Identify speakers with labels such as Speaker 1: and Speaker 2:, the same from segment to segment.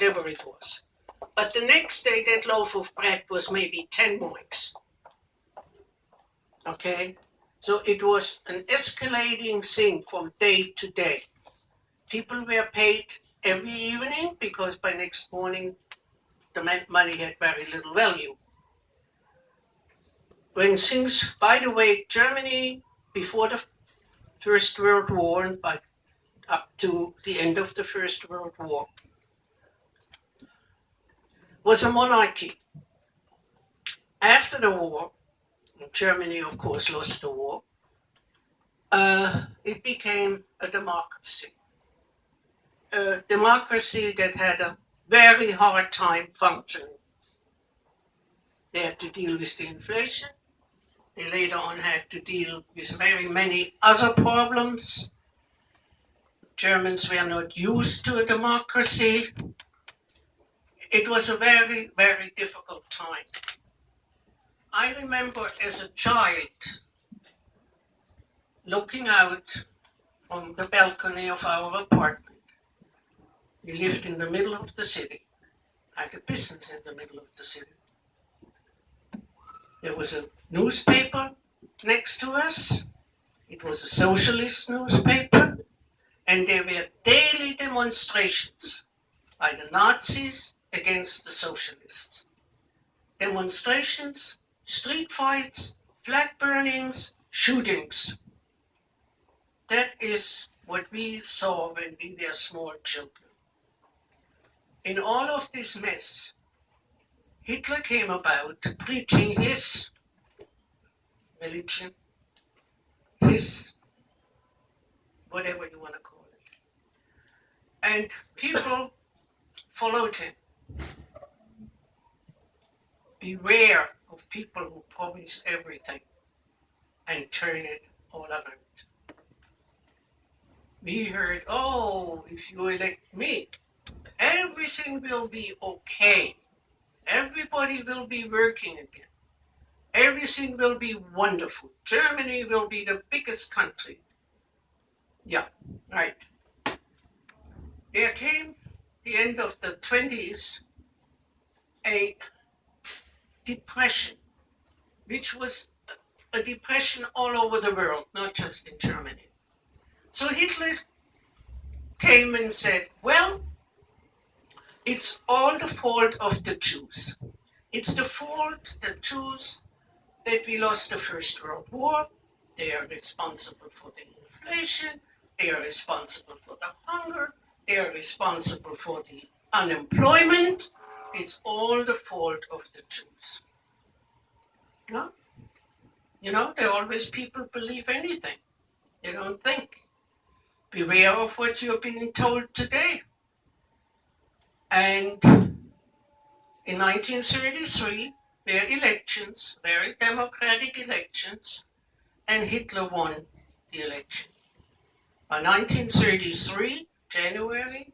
Speaker 1: whatever it was. But the next day, that loaf of bread was maybe 10 marks. Okay? So it was an escalating thing from day to day. People were paid every evening because by next morning, the money had very little value. When things, by the way, Germany, before the First World War and up to the end of the First World War, was a monarchy. After the war, Germany, of course, lost the war. It became a democracy. A democracy that had a very hard time functioning. They had to deal with the inflation. They later on had to deal with very many other problems. Germans were not used to a democracy. It was a very, very difficult time. I remember as a child looking out from the balcony of our apartment. We lived in the middle of the city, had a business in the middle of the city. There was a newspaper next to us. It was a socialist newspaper, and there were daily demonstrations by the Nazis against the socialists. Demonstrations, street fights, flag burnings, shootings. That is what we saw when we were small children. In all of this mess, Hitler came about preaching his religion, his whatever you want to call it. And people followed him. Beware of people who promise everything and turn it all around. We heard, oh, if you elect me, everything will be okay. Everybody will be working again. Everything will be wonderful. Germany will be the biggest country. Yeah, right. There came the end of the 20s, a depression, which was a depression all over the world, not just in Germany. So Hitler came and said, well, it's all the fault of the Jews. It's the fault the Jews that we lost the First World War. They are responsible for the inflation. They are responsible for the hunger. They are responsible for the unemployment. It's all the fault of the Jews. No? You know, there are always people believe anything. They don't think. Beware of what you're being told today. And in 1933, there were elections, very democratic elections, and Hitler won the election. By 1933, January,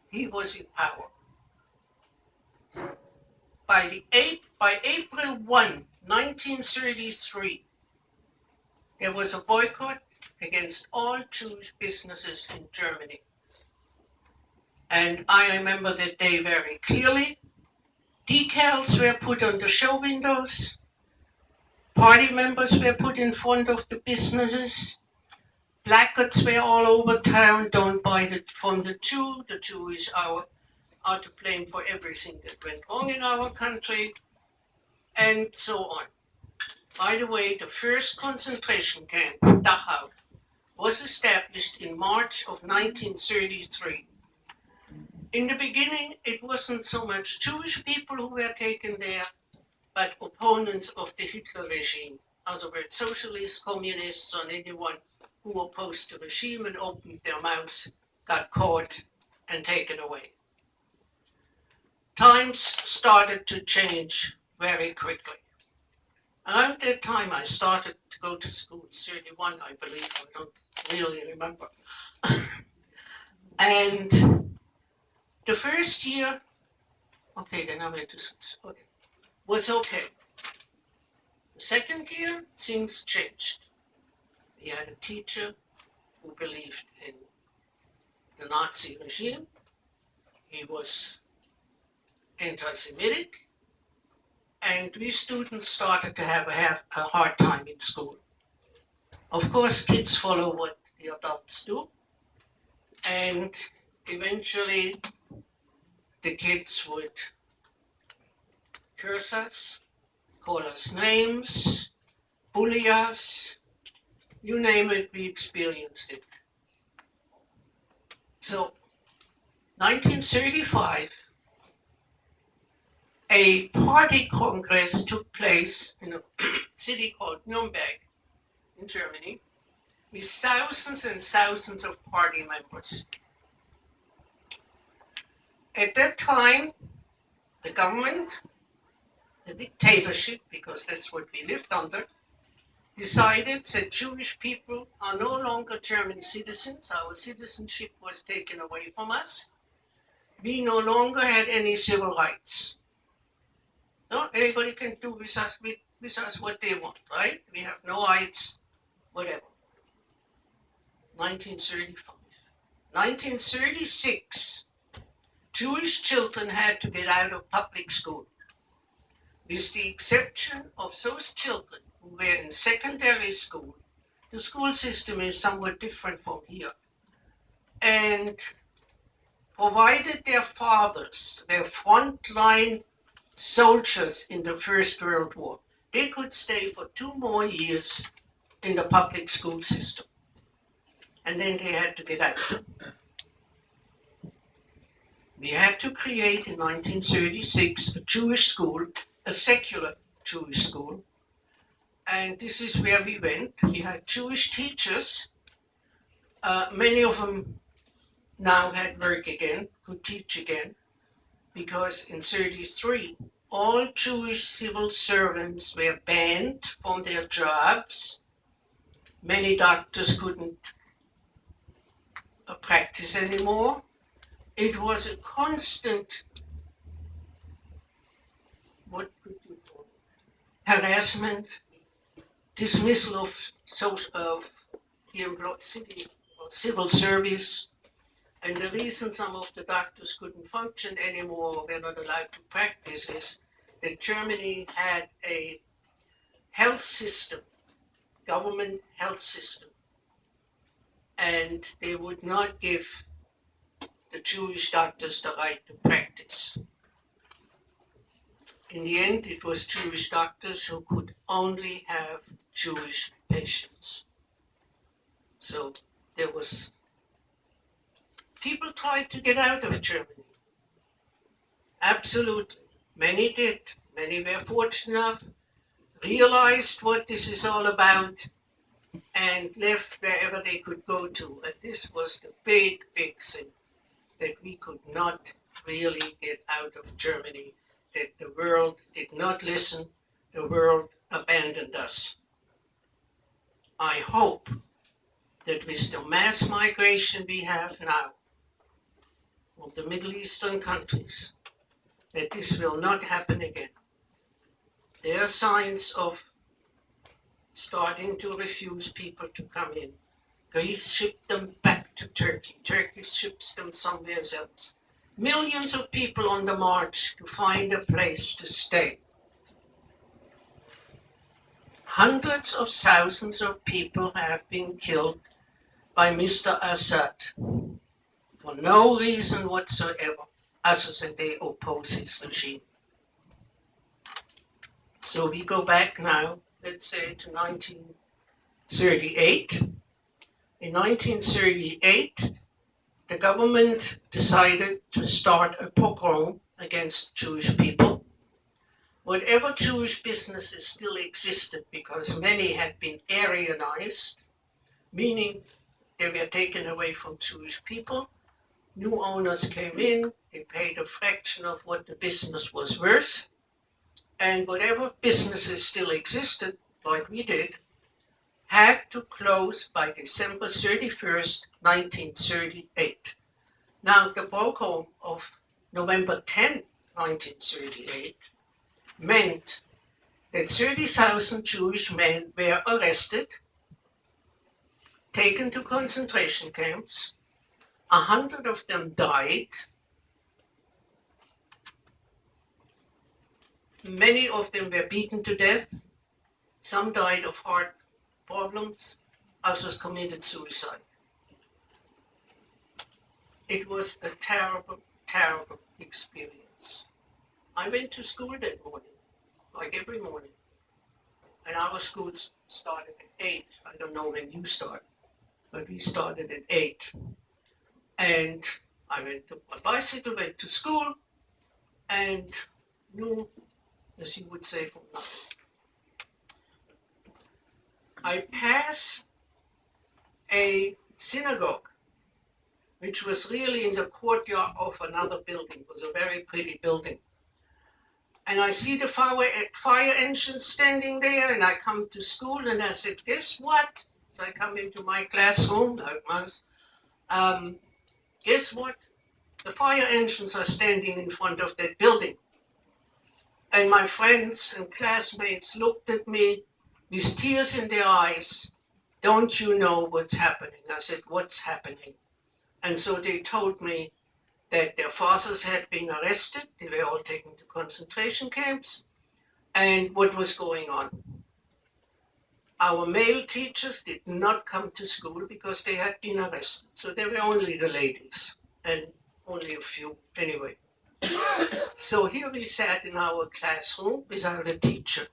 Speaker 1: he was in power. By April 1, 1933, there was a boycott against all Jewish businesses in Germany. And I remember that day very clearly. Decals were put on the show windows. Party members were put in front of the businesses. Placards were all over town. Don't buy from the Jew. The Jew is are to blame for everything that went wrong in our country, and so on. By the way, the first concentration camp, Dachau, was established in March of 1933. In the beginning, it wasn't so much Jewish people who were taken there, but opponents of the Hitler regime, in other words, socialists, communists, and anyone who opposed the regime and opened their mouths got caught and taken away. Times started to change very quickly. Around that time, I started to go to school, 31, I believe, I don't really remember. And the first year, okay, then I went to school, okay, was okay. The second year, things changed. We had a teacher who believed in the Nazi regime. He was anti-Semitic, and we students started to have a hard time in school. Of course, kids follow what the adults do, and eventually the kids would curse us, call us names, bully us, you name it, we experienced it. So, 1935, a party congress took place in a city called Nuremberg in Germany with thousands and thousands of party members. At that time, the government, the dictatorship, because that's what we lived under, decided that Jewish people are no longer German citizens. Our citizenship was taken away from us. We no longer had any civil rights. No, anybody can do with us what they want, right? We have no rights, whatever. 1935. 1936, Jewish children had to get out of public school, with the exception of those children who were in secondary school. The school system is somewhat different from here. And provided their fathers were frontline soldiers in the First World War, they could stay for 2 more years in the public school system. And then they had to get out. We had to create in 1936 a Jewish school, a secular Jewish school. And this is where we went. We had Jewish teachers. Many of them now had work again, could teach again, because in 1933, all Jewish civil servants were banned from their jobs. Many doctors couldn't practice anymore. It was a constant, what could you call it, harassment, dismissal of the civil service. And the reason some of the doctors couldn't function anymore, were not allowed to practice, is that Germany had a health system, government health system, and they would not give the Jewish doctors the right to practice. In the end, it was Jewish doctors who could only have Jewish patients. So there was, people tried to get out of Germany. Absolutely. Many did. Many were fortunate enough, realized what this is all about, and left wherever they could go to. And this was the big, big thing, that we could not really get out of Germany, that the world did not listen, the world abandoned us. I hope that with the mass migration we have now from the Middle Eastern countries, that this will not happen again. There are signs of starting to refuse people to come in. Greece shipped them back to Turkey. Turkey ships them somewhere else. Millions of people on the march to find a place to stay. Hundreds of thousands of people have been killed by Mr. Assad for no reason whatsoever, other than they oppose his regime. So we go back now, let's say, to 1938. In 1938, the government decided to start a pogrom against Jewish people. Whatever Jewish businesses still existed, because many had been Aryanized, meaning they were taken away from Jewish people. New owners came in, they paid a fraction of what the business was worth, and whatever businesses still existed, like we did, had to close by December 31st, 1938. Now, the pogrom of November 10, 1938, meant that 30,000 Jewish men were arrested, taken to concentration camps. 100 of them died. Many of them were beaten to death. Some died of heart problems. Others committed suicide. It was a terrible, terrible experience. I went to school that morning, like every morning, and our school started at 8. I don't know when you start, but we started at 8. And I went to my bicycle, went to school, and knew, as you would say, from nothing. I passed a synagogue, which was really in the courtyard of another building. It was a very pretty building. And I see the fire engine standing there, and I come to school, and I said, guess what? So I come into my classroom, like most, guess what? The fire engines are standing in front of that building. And my friends and classmates looked at me with tears in their eyes. Don't you know what's happening? I said, what's happening? And so they told me that their fathers had been arrested. They were all taken to concentration camps. And what was going on? Our male teachers did not come to school because they had been arrested. So there were only the ladies and only a few anyway. So here we sat in our classroom without a teacher.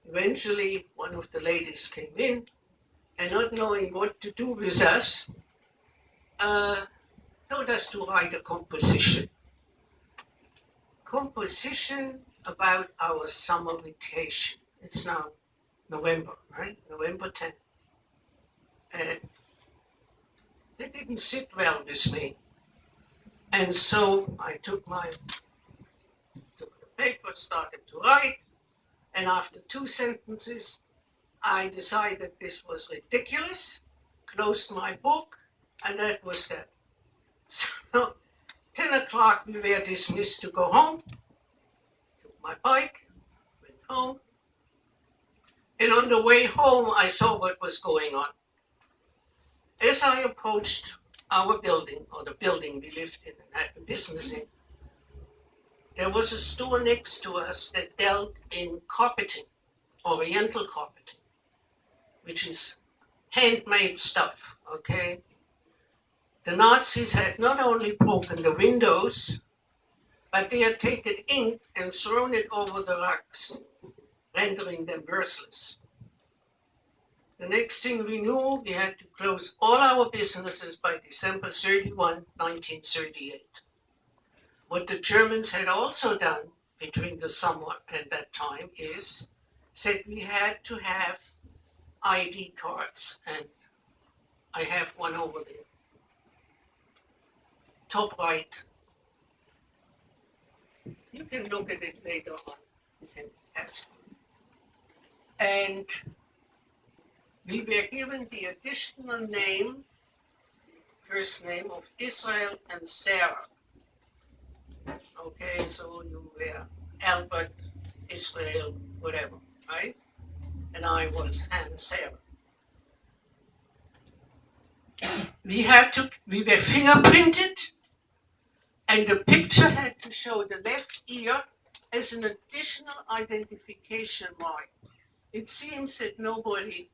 Speaker 1: Eventually, one of the ladies came in, and not knowing what to do with us, told us to write a composition. Composition about our summer vacation. It's now November, right? November 10th. And it didn't sit well with me. And so I took the paper, started to write, and after 2 sentences, I decided this was ridiculous, closed my book, and that was that. So 10 o'clock, we were dismissed to go home. Took my bike, went home. And on the way home, I saw what was going on. As I approached our building, or the building we lived in and had the business in, there was a store next to us that dealt in carpeting, oriental carpeting, which is handmade stuff, okay? The Nazis had not only broken the windows, but they had taken ink and thrown it over the rugs, rendering them worthless. The next thing we knew, we had to close all our businesses by December 31, 1938. What the Germans had also done between the summer and that time is said we had to have ID cards, and I have one over there. Top right. You can look at it later on. You can ask. And we were given the additional name, first name of Israel and Sarah. Okay, so you were Albert, Israel, whatever, right? And I was Hannah Sarah. We were fingerprinted, and the picture had to show the left ear as an additional identification mark. It seems that nobody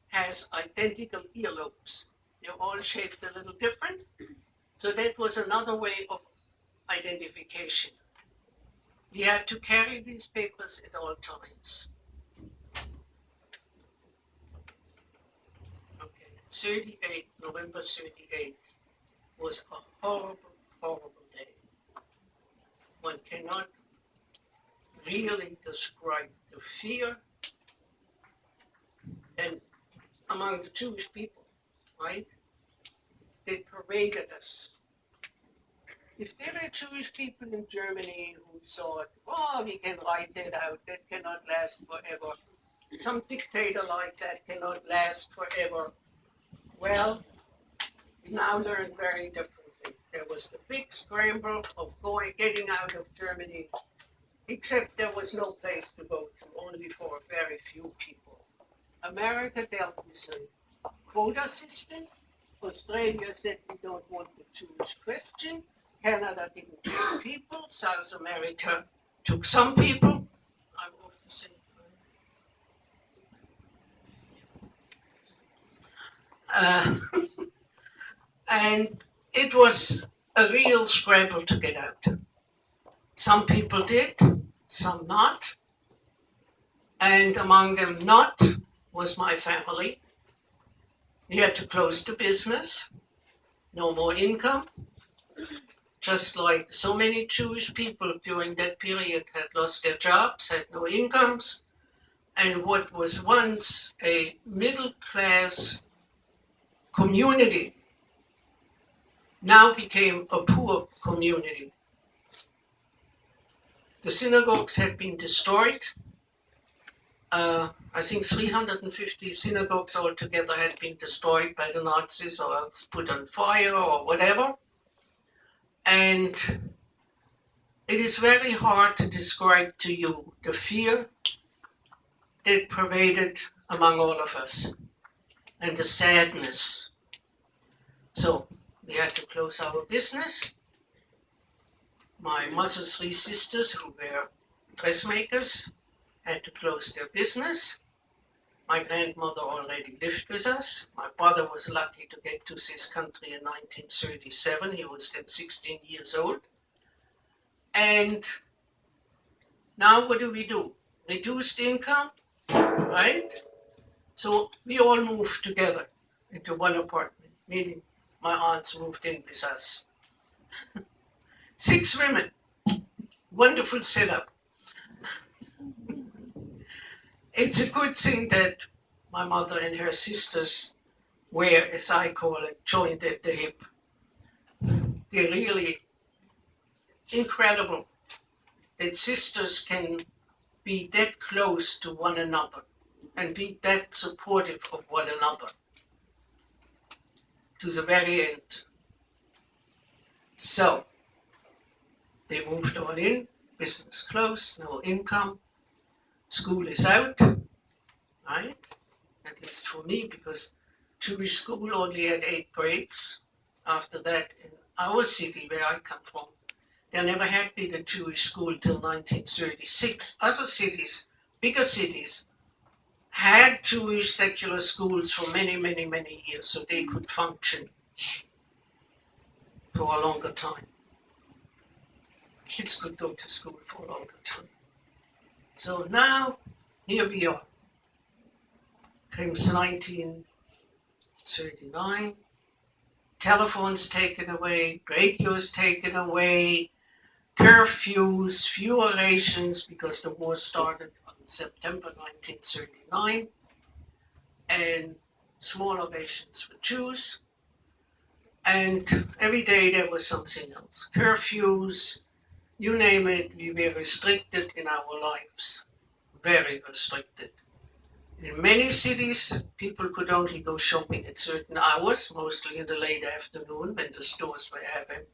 Speaker 1: has identical earlobes. They're all shaped a little different. So that was another way of identification. We had to carry these papers at all times. Okay, 38, November 38 was a horrible, horrible day. One cannot really describe the fear and among the Jewish people, right? They paraded us. If there were Jewish people in Germany who thought, oh, we can write that out, that cannot last forever. Some dictator like that cannot last forever. Well, we now learn very differently. There was the big scramble of getting out of Germany, except there was no place to go to, only for a very few people. America dealt with a quota system. Australia said we don't want the Jewish question. Canada didn't take people. South America took some people. Uh, and it was a real scramble to get out. Some people did, some not. And among them not was my family. We had to close the business, no more income, just like so many Jewish people during that period had lost their jobs, had no incomes, and what was once a middle class community now became a poor community. The synagogues had been destroyed. I think 350 synagogues altogether had been destroyed by the Nazis or else put on fire or whatever. And it is very hard to describe to you the fear that pervaded among all of us and the sadness. So we had to close our business. My mother's three sisters, who were dressmakers, had to close their business. My grandmother already lived with us. My brother was lucky to get to this country in 1937. He was then 16 years old. And now what do we do? Reduced income, right? So we all moved together into one apartment, meaning my aunts moved in with us. 6 women, wonderful setup. It's a good thing that my mother and her sisters were, as I call it, joined at the hip. They're really incredible that sisters can be that close to one another and be that supportive of one another to the very end. So they moved all in, business closed, no income, school is out, right? At least for me, because Jewish school only had 8 grades. After that, in our city where I come from, there never had been a Jewish school till 1936. Other cities, bigger cities, had Jewish secular schools for many, many, many years, so they could function for a longer time. Kids could go to school for a longer time. So now, here we are. Comes 1939, telephones taken away, radios taken away, curfews, fewer rations because the war started on September 1939, and smaller rations for Jews. And every day there was something else. Curfews, you name it, we were restricted in our lives. Very restricted. In many cities, people could only go shopping at certain hours, mostly in the late afternoon when the stores were half empty.